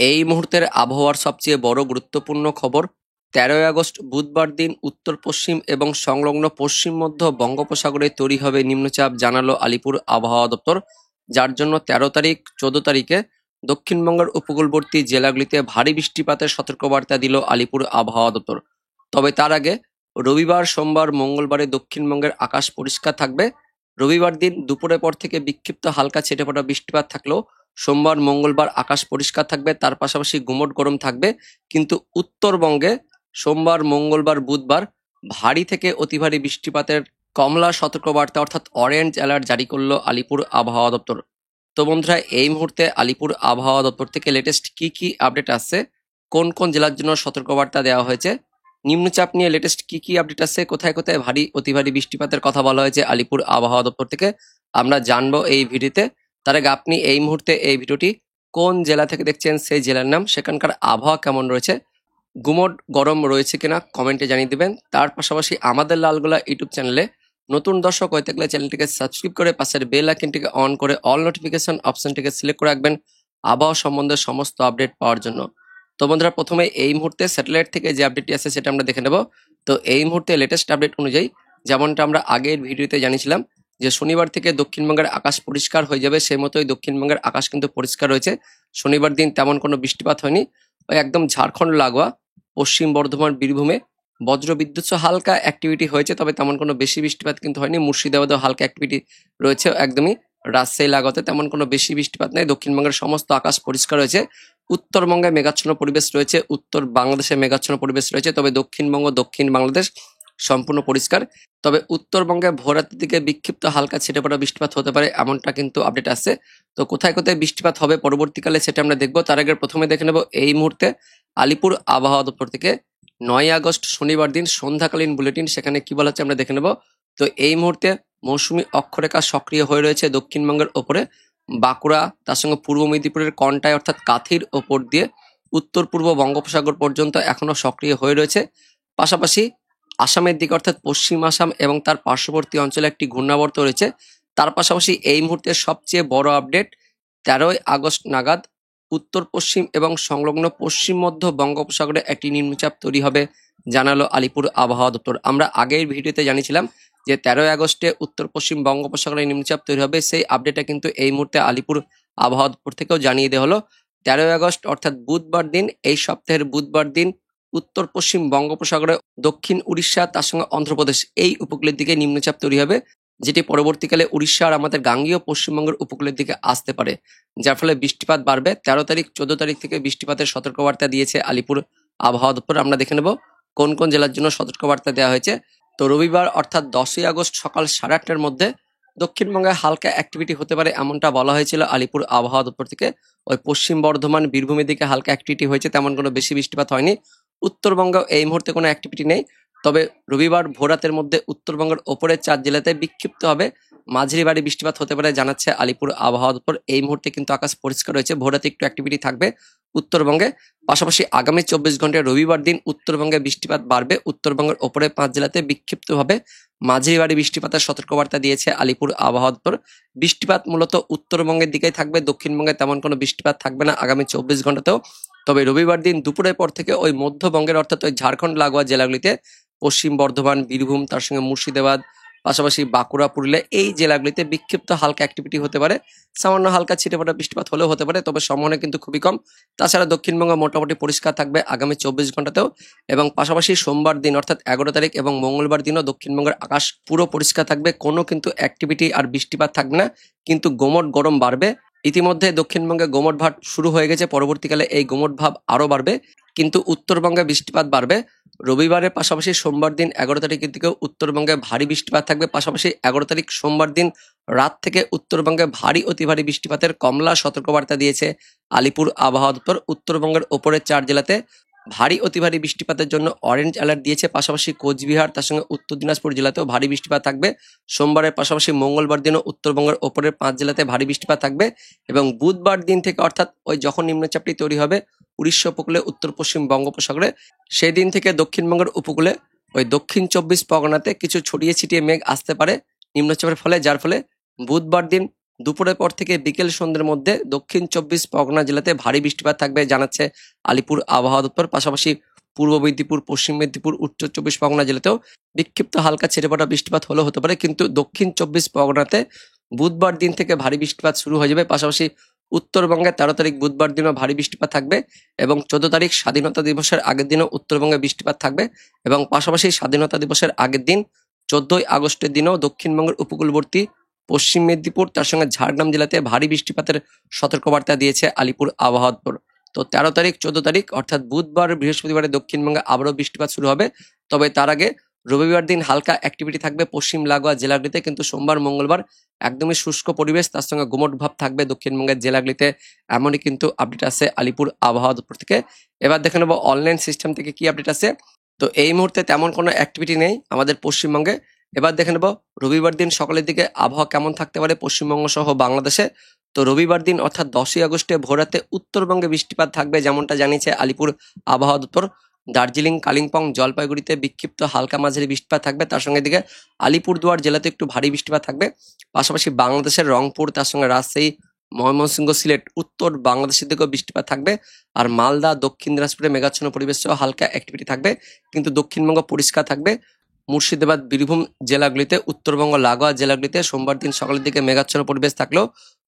এই মুহূর্তের আবহাওয়ার সবচেয়ে বড় গুরুত্বপূর্ণ খবর। 13ই আগস্ট বুধবার দিন উত্তর পশ্চিম এবং সংলগ্ন পশ্চিম মধ্য বঙ্গোপসাগরে তৈরি হবে নিম্নচাপ, জানালো আলিপুর আবহাওয়া দপ্তর। যার জন্য 13 তারিখ 14 তারিখে দক্ষিণবঙ্গের উপকূলবর্তী জেলাগুলিতে ভারী বৃষ্টিপাতের সতর্কবার্তা দিল আলিপুর আবহাওয়া দপ্তর। তবে তার আগে রবিবার, সোমবার, মঙ্গলবারে দক্ষিণবঙ্গের আকাশ পরিষ্কার থাকবে। রবিবার দিন দুপুরের পর থেকে বিক্ষিপ্ত হালকা ছেটেফোঁটা বৃষ্টিপাত থাকলেও সোমবার, মঙ্গলবার আকাশ পরিষ্কার থাকবে, তার পাশাপাশি গুমোট গরম থাকবে। কিন্তু উত্তরবঙ্গে সোমবার, মঙ্গলবার, বুধবার ভারী থেকে অতি ভারী বৃষ্টিপাতের কমলা সতর্কবার্তা অর্থাৎ অরেঞ্জ অ্যালার্ট জারি করলো আলিপুর আবহাওয়া দপ্তর। তো বন্ধুরা, এই মুহূর্তে আলিপুর আবহাওয়া দপ্তর থেকে লেটেস্ট কি কি আপডেট আসছে, কোন কোন জেলার জন্য সতর্কবার্তা দেওয়া হয়েছে, নিম্নচাপ নিয়ে লেটেস্ট কি কি আপডেট আসছে, কোথায় কোথায় ভারী অতি ভারী বৃষ্টিপাতের কথা বলা হয়েছে আলিপুর আবহাওয়া দপ্তর থেকে, আমরা জানবো এই ভিডিওতে। তার আগে আপনি এই মুহূর্তে এই ভিডিওটি কোন জেলা থেকে দেখছেন, সেই জেলার নাম, সেখানকার আবহাওয়া কেমন রয়েছে, গুমোট গরম রয়েছে কিনা কমেন্টে জানিয়ে দেবেন। তার পাশাপাশি আমাদের লালগোলা ইউটিউব চ্যানেলে নতুন দর্শক হয়ে থাকলে চ্যানেলটিকে সাবস্ক্রাইব করে পাশের বেল আইকনটিকে অন করে অল নোটিফিকেশন অপশনটিকে সিলেক্ট করে রাখবেন আবহাওয়া সম্বন্ধে সমস্ত আপডেট পাওয়ার জন্য। তো বন্ধুরা, প্রথমে এই মুহূর্তে স্যাটেলাইট থেকে যে আপডেটটি আছে সেটা আমরা দেখে নেব। তো এই মুহূর্তে লেটেস্ট আপডেট অনুযায়ী, যেমনটা আমরা আগের ভিডিওতে জানিয়েছিলাম যে শনিবার থেকে দক্ষিণবঙ্গের আকাশ পরিষ্কার হয়ে যাবে, সেই মতোই দক্ষিণবঙ্গের আকাশ কিন্তু পরিষ্কার রয়েছে। শনিবার দিন তেমন কোনো বৃষ্টিপাত হয়নি। ওই একদম ঝাড়খণ্ড লাগোয়া পশ্চিম বর্ধমান, বীরভূমে বজ্রবিদ্যুৎ সহ হালকা অ্যাক্টিভিটি হয়েছে, তবে তেমন কোনো বেশি বৃষ্টিপাত কিন্তু হয়নি। মুর্শিদাবাদেও হালকা অ্যাক্টিভিটি রয়েছে একদমই। রাজশাহী লাগাতে তেমন কোনো বেশি বৃষ্টিপাত নেই। দক্ষিণবঙ্গের সমস্ত আকাশ পরিষ্কার রয়েছে। উত্তরবঙ্গে মেঘাচ্ছন্ন পরিবেশ রয়েছে, উত্তর বাংলাদেশে মেঘাচ্ছন্ন পরিবেশ রয়েছে, তবে দক্ষিণবঙ্গ, দক্ষিণ বাংলাদেশ সম্পূর্ণ পরিষ্কার। তবে উত্তরবঙ্গে ভোররাতের দিকে বিক্ষিপ্ত হালকা ছিটেফোঁটা বৃষ্টিপাত হতে পারে, এমনটা কিন্তু আপডেট আসছে। তো কোথায় কোথায় বৃষ্টিপাত হবে পরবর্তীকালে সেটা আমরা দেখবো। তার আগে প্রথমে দেখে নেব এই মুহূর্তে আলিপুর আবহাওয়া দপ্তর থেকে 9ই আগস্ট শনিবার দিন সন্ধ্যাকালীন বুলেটিন, সেখানে কি বলা হচ্ছে আমরা দেখে নেব। তো এই মুহূর্তে মৌসুমী অক্ষরেখা সক্রিয় হয়ে রয়েছে দক্ষিণবঙ্গের ওপরে। বাঁকুড়া, তার সঙ্গে পূর্ব মেদিনীপুরের কন্টাই অর্থাৎ কাথির ওপর দিয়ে উত্তর পূর্ব বঙ্গোপসাগর পর্যন্ত এখনো সক্রিয় হয়ে রয়েছে। পাশাপাশি আসামের দিকে অর্থাৎ পশ্চিম আসাম এবং তার পার্শ্ববর্তী অঞ্চলে একটি ঘূর্ণাবর্ত রয়েছে। তার পাশাপাশি এই মুহূর্তে সবচেয়ে বড় আপডেট, 13ই আগস্ট নাগাদ উত্তর পশ্চিম এবং সংলগ্ন পশ্চিম মধ্য বঙ্গোপসাগরে একটি নিম্নচাপ তৈরি হবে, জানালো আলিপুর আবহাওয়া দপ্তর। আমরা আগের ভিডিওতে জানিয়েছিলাম যে 13ই আগস্টে উত্তর পশ্চিম বঙ্গোপসাগরে নিম্নচাপ তৈরি হবে, সেই আপডেটটা কিন্তু এই মুহূর্তে আলিপুর আবহাওয়া দপ্তর থেকেও জানিয়ে দেওয়া হলো। 13ই আগস্ট অর্থাৎ বুধবার দিন, এই সপ্তাহের বুধবার দিন উত্তর পশ্চিম বঙ্গোপসাগরে দক্ষিণ উড়িষ্যা, তার সঙ্গে অন্ধ্রপ্রদেশ এই উপকূলের দিকে নিম্নচাপ তৈরি হবে, যেটি পরবর্তীকালে উড়িষ্যা আর আমাদের গাঙ্গীয় পশ্চিমবঙ্গের উপকূলের দিকে আসতে পারে, যার ফলে বৃষ্টিপাত বাড়বে। 13 তারিখ 14 তারিখ থেকে বৃষ্টিপাতের সতর্কবার্তা দিয়েছে আলিপুর আবহাওয়া দপ্তর। আমরা দেখে নেব কোন কোন জেলার জন্য সতর্কবার্তা দেওয়া হয়েছে। তো রবিবার অর্থাৎ 10ই আগস্ট সকাল 8:30টার মধ্যে দক্ষিণবঙ্গে হালকা অ্যাক্টিভিটি হতে পারে, এমনটা বলা হয়েছিল আলিপুর আবহাওয়া দপ্তর থেকে। ওই পশ্চিম বর্ধমান, বীরভূমের দিকে হালকা অ্যাক্টিভিটি হয়েছে, তেমন কোনো বেশি বৃষ্টিপাত হয়নি। উত্তরবঙ্গে এই মুহূর্তে কোনো অ্যাক্টিভিটি নেই। তবে রবিবার ভোররাতের মধ্যে উত্তরবঙ্গের ওপরের 4 জেলাতে বিক্ষিপ্ত হবে মাঝারি ভারী বৃষ্টিপাত হতে পারে, জানাচ্ছে আলিপুর আবহাওয়া দপ্তর। এই মুহূর্তে কিন্তু আকাশ পরিষ্কার রয়েছে, ভোররাতে একটু অ্যাক্টিভিটি থাকবে উত্তরবঙ্গে। পাশাপাশি আগামী 24 ঘন্টায় রবিবার দিন উত্তরবঙ্গে বৃষ্টিপাত বাড়বে। উত্তরবঙ্গের ওপরে 5 জেলাতে বিক্ষিপ্তভাবে মাঝারি ভারী বৃষ্টিপাতের সতর্কবার্তা দিয়েছে আলিপুর আবহাওয়া দপ্তর। বৃষ্টিপাত মূলত উত্তরবঙ্গের দিকেই থাকবে, দক্ষিণবঙ্গে তেমন কোনো বৃষ্টিপাত থাকবে না আগামী 24 ঘন্টাতেও। তবে রবিবার দিন দুপুরের পর থেকে ওই মধ্যবঙ্গের অর্থাৎ ওই ঝাড়খণ্ড লাগোয়া জেলাগুলিতে পশ্চিম বর্ধমান, বীরভূম, তার সঙ্গে মুর্শিদাবাদ, পাশাপাশি বাঁকুড়া, পুরুলিয়া এই জেলাগুলিতে বিক্ষিপ্ত হালকা অ্যাক্টিভিটি হতে পারে। সামান্য হালকা ছিটেফোঁটা বৃষ্টিপাত হলেও হতে পারে, তবে সম্ভাবনা কিন্তু খুবই কম। তাছাড়া দক্ষিণবঙ্গ মোটামুটি পরিষ্কার থাকবে আগামী 24 ঘন্টাতেও। এবং পাশাপাশি সোমবার দিন অর্থাৎ 11 তারিখ এবং মঙ্গলবার দিনও দক্ষিণবঙ্গের আকাশ পুরো পরিষ্কার থাকবে, কোনো কিন্তু অ্যাক্টিভিটি আর বৃষ্টিপাত থাকবে না, কিন্তু গুমোট গরম বাড়বে। ইতিমধ্যে দক্ষিণবঙ্গে গুমোট ভাব শুরু হয়ে গেছে, পরবর্তীকালে এই গুমোট ভাব আরো বাড়বে, কিন্তু উত্তরবঙ্গে বৃষ্টিপাত বাড়বে। রবিবারের পাশাপাশি সোমবার দিন 11 তারিখের দিকেও উত্তরবঙ্গে ভারী বৃষ্টিপাত থাকবে। পাশাপাশি 11 তারিখ সোমবার দিন রাত থেকে উত্তরবঙ্গে ভারী অতি ভারী বৃষ্টিপাতের কমলা সতর্কবার্তা দিয়েছে আলিপুর আবহাওয়া দপ্তর। উত্তরবঙ্গের ওপরের 4 জেলাতে ভারী অতি ভারী বৃষ্টিপাতের জন্য অরেঞ্জ অ্যালার্ট দিয়েছে। পাশাপাশি কোচবিহার, তার সঙ্গে উত্তর দিনাজপুর জেলাতেও ভারী বৃষ্টিপাত থাকবে সোমবারের পাশাপাশি মঙ্গলবার দিনও উত্তরবঙ্গের ওপরের 5 জেলাতে ভারী বৃষ্টিপাত থাকবে। এবং বুধবার দিন থেকে অর্থাৎ ওই যখন নিম্নচাপটি তৈরি হবে উড়িষ্যা উপকূলে উত্তর পশ্চিম বঙ্গোপসাগরে, সেই দিন থেকে দক্ষিণবঙ্গের উপকূলে ওই দক্ষিণ 24 পরগনাতে কিছু ছড়িয়ে ছিটিয়ে মেঘ আসতে পারে নিম্নচাপের ফলে, যার ফলে বুধবার দিন দুপুরের পর থেকে বিকেল সন্ধ্যের মধ্যে দক্ষিণ 24 পরগনা জেলাতে ভারী বৃষ্টিপাত থাকবে জানাচ্ছে আলিপুর আবহাওয়া দপ্তর। পাশাপাশি পূর্ব মেদিনীপুর, পশ্চিম মেদিনীপুর, উত্তর 24 পরগনা জেলাতেও বিক্ষিপ্ত হালকা ছেড়ে পড়া বৃষ্টিপাত হলেও হতে পারে, কিন্তু দক্ষিণ 24 পরগনাতে বুধবার দিন থেকে ভারী বৃষ্টিপাত শুরু হয়ে যাবে। পাশাপাশি উত্তরবঙ্গে 13 তারিখ বুধবার দিনও ভারী বৃষ্টিপাত থাকবে এবং 14 তারিখ স্বাধীনতা দিবসের আগের দিনও উত্তরবঙ্গে বৃষ্টিপাত থাকবে এবং পাশাপাশি স্বাধীনতা দিবসের আগের দিন 14 আগস্টের দিনও দক্ষিণবঙ্গের উপকূলবর্তী পশ্চিম মেদিনীপুর তার সঙ্গে ঝাড়গ্রাম জেলাতে ভারী বৃষ্টিপাতের সতর্কবার্তা দিয়েছে আলিপুর আবহাওয়া দপ্তর। তো 13 তারিখ 14 তারিখ অর্থাৎ বুধবার বৃহস্পতিবারে দক্ষিণবঙ্গে আবারও বৃষ্টিপাত শুরু হবে। তবে তার আগে রবিবার দিন হালকা অ্যাক্টিভিটি থাকবে পশ্চিম লাগোয়া জেলাগুলিতে, কিন্তু সোমবার মঙ্গলবার একদমই শুষ্ক পরিবেশ, তার সঙ্গে গুমট ভাব থাকবে দক্ষিণবঙ্গের জেলাগুলিতে, এমনই কিন্তু আপডেট আছে আলিপুর আবহাওয়া দপ্তর থেকে। এবার দেখে নেবো অনলাইন সিস্টেম থেকে কি আপডেট আছে। তো এই মুহূর্তে তেমন কোনো অ্যাক্টিভিটি নেই আমাদের পশ্চিমবঙ্গে। এবার দেখে নেবো রবিবার দিন সকালের দিকে আবহাওয়া কেমন থাকতে পারে পশ্চিমবঙ্গ সহ বাংলাদেশে। তো রবিবার দিন অর্থাৎ 10 আগস্টে ভোরাতে উত্তরবঙ্গে বৃষ্টিপাত থাকবে যেমনটা জানিয়েছে আলিপুর আবহাওয়া দপ্তর। দার্জিলিং, কালিম্পং, জলপাইগুড়িতে বিক্ষিপ্ত হালকা মাঝারি বৃষ্টিপাত থাকবে, তার সঙ্গে দিকে আলিপুরদুয়ার জেলাতে একটু ভারী বৃষ্টিপাত থাকবে। পাশাপাশি বাংলাদেশের রংপুর, তার সঙ্গে রাজশাহী, ময়মনসিংহ, সিলেট, উত্তর বাংলাদেশের দিকেও বৃষ্টিপাত থাকবে। আর মালদা, দক্ষিণ দিনাজপুরে মেঘাচ্ছন্ন পরিবেশ সহ হালকা অ্যাক্টিভিটি থাকবে, কিন্তু দক্ষিণবঙ্গ পরিষ্কার থাকবে। মুর্শিদাবাদ, বীরভূম জেলাগুলিতে, উত্তরবঙ্গ লাগোয়া জেলাগুলিতে সোমবার দিন সকালের দিকে মেঘাচ্ছন্ন পরিবেশ থাকলেও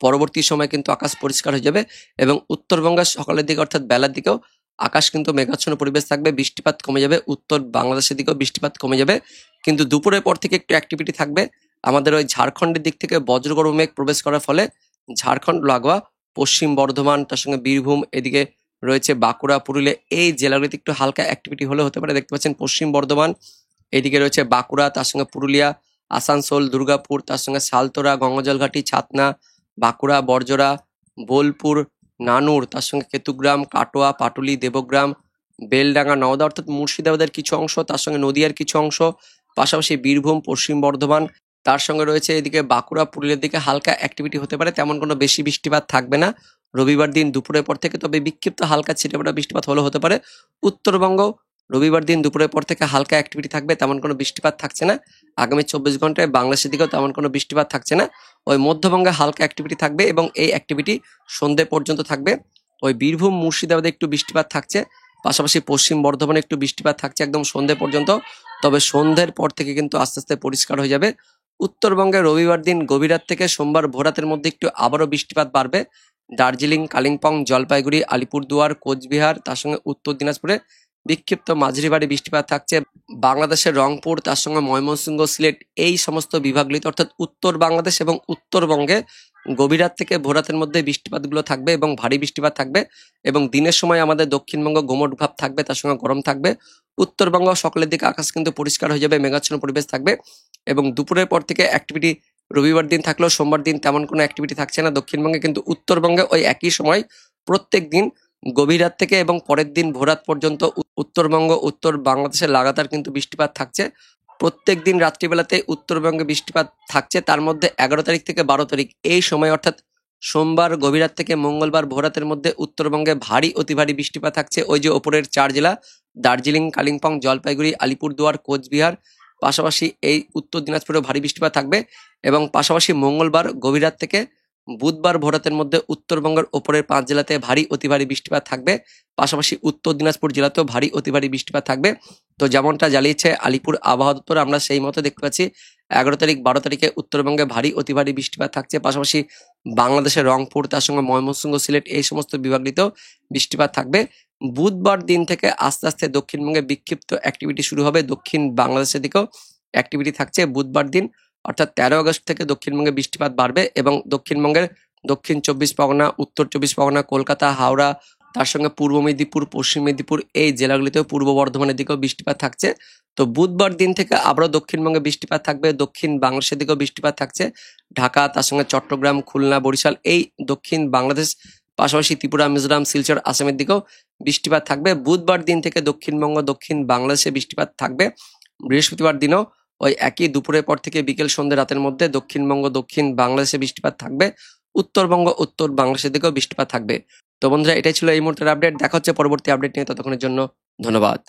পরবর্তী সময় কিন্তু আকাশ পরিষ্কার হয়ে যাবে এবং উত্তরবঙ্গের সকালের দিকে অর্থাৎ বেলার দিকেও আকাশ কিন্তু মেঘাচ্ছন্ন পরিবেশ থাকবে, বৃষ্টিপাত কমে যাবে, উত্তর বাংলাদেশের দিকেও বৃষ্টিপাত কমে যাবে। কিন্তু দুপুরের পর থেকে একটু অ্যাক্টিভিটি থাকবে আমাদের ওই ঝাড়খণ্ডের দিক থেকে বজ্রগর্ভ মেঘ প্রবেশ করার ফলে ঝাড়খণ্ড লাগোয়া পশ্চিম বর্ধমান, তার সঙ্গে বীরভূম, এদিকে রয়েছে বাঁকুড়া, পুরুলিয়া, এই জেলাগুলিতে একটু হালকা অ্যাক্টিভিটি হলে হতে পারে। দেখতে পাচ্ছেন পশ্চিম বর্ধমান, এদিকে রয়েছে বাঁকুড়া, তার সঙ্গে পুরুলিয়া, আসানসোল, দুর্গাপুর, তার সঙ্গে সালতোরা, গঙ্গাজলঘাটি, ছাতনা, বাঁকুড়া, বরজরা, বোলপুর, নানুর, তার সঙ্গে কেতুগ্রাম, কাটোয়া, পাটুলি, দেবগ্রাম, বেলডাঙ্গা, নওদা অর্থাৎ মুর্শিদাবাদের কিছু অংশ, তার সঙ্গে নদিয়ার কিছু অংশ, পাশাপাশি বীরভূম, পশ্চিম বর্ধমান, তার সঙ্গে রয়েছে এদিকে বাঁকুড়া, পুরুলিয়ার দিকে হালকা অ্যাক্টিভিটি হতে পারে, তেমন কোনো বেশি বৃষ্টিপাত থাকবে না রবিবার দিন দুপুরের পর থেকে। তবে বিক্ষিপ্ত হালকা ছিটেফোঁটা বৃষ্টিপাত হলেও হতে পারে। উত্তরবঙ্গ রবিবার দিন দুপুরের পর থেকে হালকা অ্যাক্টিভিটি থাকবে, তেমন কোনো বৃষ্টিপাত থাকছে না। আগামী 24 ঘন্টায় বাংলাদেশের দিকেও তেমন কোনো বৃষ্টিপাত থাকছে না। ওই মধ্যবঙ্গে হালকা অ্যাক্টিভিটি থাকবে এবং এই অ্যাক্টিভিটি সন্ধ্যে পর্যন্ত থাকবে। ওই বীরভূম, মুর্শিদাবাদে একটু বৃষ্টিপাত থাকছে, পাশাপাশি পশ্চিম বর্ধমানে একটু বৃষ্টিপাত থাকছে একদম সন্ধ্যে পর্যন্ত। তবে সন্ধ্যের পর থেকে কিন্তু আস্তে আস্তে পরিষ্কার হয়ে যাবে। উত্তরবঙ্গে রবিবার দিন গভীর রাত থেকে সোমবার ভোরাতের মধ্যে একটু আবারও বৃষ্টিপাত বাড়বে। দার্জিলিং, কালিম্পং, জলপাইগুড়ি, আলিপুরদুয়ার, কোচবিহার, তার সঙ্গে উত্তর দিনাজপুরে বিক্ষিপ্ত মাঝারি ভারী বৃষ্টিপাত থাকছে। বাংলাদেশের রংপুর, তার সঙ্গে ময়মনসিংহ, সিলেট, এই সমস্ত বিভাগগুলিতে অর্থাৎ উত্তর বাংলাদেশ এবং উত্তরবঙ্গে গভীর রাত থেকে ভোরাতের মধ্যে বৃষ্টিপাতগুলো থাকবে এবং ভারী বৃষ্টিপাত থাকবে এবং দিনের সময় আমাদের দক্ষিণবঙ্গ গুমট ভাব থাকবে, তার সঙ্গে গরম থাকবে। উত্তরবঙ্গ সকালের দিকে আকাশ কিন্তু পরিষ্কার হয়ে যাবে, মেঘাচ্ছন্ন পরিবেশ থাকবে এবং দুপুরের পর থেকে অ্যাক্টিভিটি রবিবার দিন থাকলেও সোমবার দিন তেমন কোনো অ্যাক্টিভিটি থাকছে না দক্ষিণবঙ্গে। কিন্তু উত্তরবঙ্গে ওই একই সময় প্রত্যেক দিন গভীর রাত থেকে এবং পরের দিন ভোরাত পর্যন্ত উত্তরবঙ্গ, উত্তর বাংলাদেশে লাগাতার কিন্তু বৃষ্টিপাত থাকছে। প্রত্যেক দিন রাত্রিবেলাতে উত্তরবঙ্গে বৃষ্টিপাত থাকছে, তার মধ্যে 11 তারিখ থেকে 12 তারিখ এই সময় অর্থাৎ সোমবার গভীর রাত থেকে মঙ্গলবার ভোরাতের মধ্যে উত্তরবঙ্গে ভারী অতি ভারী বৃষ্টিপাত থাকছে। ওই যে ওপরের 4 জেলা দার্জিলিং, কালিম্পং, জলপাইগুড়ি, আলিপুরদুয়ার, কোচবিহার, পাশাপাশি এই উত্তর দিনাজপুরেও ভারী বৃষ্টিপাত থাকবে এবং পাশাপাশি মঙ্গলবার গভীর রাত থেকে বুধবার ভোরাতের মধ্যে উত্তরবঙ্গের ওপরের 5 জেলাতে ভারী অতি ভারী বৃষ্টিপাত থাকবে, পাশাপাশি উত্তর দিনাজপুর জেলাতেও ভারী অতি ভারী বৃষ্টিপাত থাকবে। তো যেমনটা জানিয়েছে আলিপুর আবহাওয়া দপ্তর আমরা সেই মতো দেখতে পাচ্ছি 11 তারিখ 12 তারিখে উত্তরবঙ্গে ভারী অতি ভারী বৃষ্টিপাত থাকছে, পাশাপাশি বাংলাদেশের রংপুর, তার সঙ্গে ময়মনসিংহ, সিলেট, এই সমস্ত বিভাগটিতেও বৃষ্টিপাত থাকবে। বুধবার দিন থেকে আস্তে আস্তে দক্ষিণবঙ্গে বিক্ষিপ্ত অ্যাক্টিভিটি শুরু হবে, দক্ষিণ বাংলাদেশের দিকেও অ্যাক্টিভিটি থাকছে। বুধবার দিন অর্থাৎ 13 আগস্ট থেকে দক্ষিণবঙ্গে বৃষ্টিপাত বাড়বে এবং দক্ষিণবঙ্গের দক্ষিণ 24 পরগনা, উত্তর 24 পরগনা, কলকাতা, হাওড়া, তার সঙ্গে পূর্ব মেদিনীপুর, পশ্চিম মেদিনীপুর, এই জেলাগুলিতেও পূর্ব বর্ধমানের দিকেও বৃষ্টিপাত থাকছে। তো বুধবার দিন থেকে আবারও দক্ষিণবঙ্গে বৃষ্টিপাত থাকবে, দক্ষিণ বাংলাদেশের দিকেও বৃষ্টিপাত থাকছে। ঢাকা, তার সঙ্গে চট্টগ্রাম, খুলনা, বরিশাল, এই দক্ষিণ বাংলাদেশ, পাশাপাশি ত্রিপুরা, মিজোরাম, শিলচর, আসামের দিকেও বৃষ্টিপাত থাকবে। বুধবার দিন থেকে দক্ষিণবঙ্গ, দক্ষিণ বাংলাদেশে বৃষ্টিপাত থাকবে। বৃহস্পতিবার দিনও ওই একই দুপুরের পর থেকে বিকেল সন্ধ্যে রাতের মধ্যে দক্ষিণবঙ্গ, দক্ষিণ বাংলাদেশে বৃষ্টিপাত থাকবে। উত্তরবঙ্গ, উত্তর বাংলাদেশের দিকেও বৃষ্টিপাত থাকবে। তো বন্ধুরা, এটাই ছিল এই মুহূর্তের আপডেট। দেখা হচ্ছে পরবর্তী আপডেট নিয়ে, ততক্ষণের জন্য ধন্যবাদ।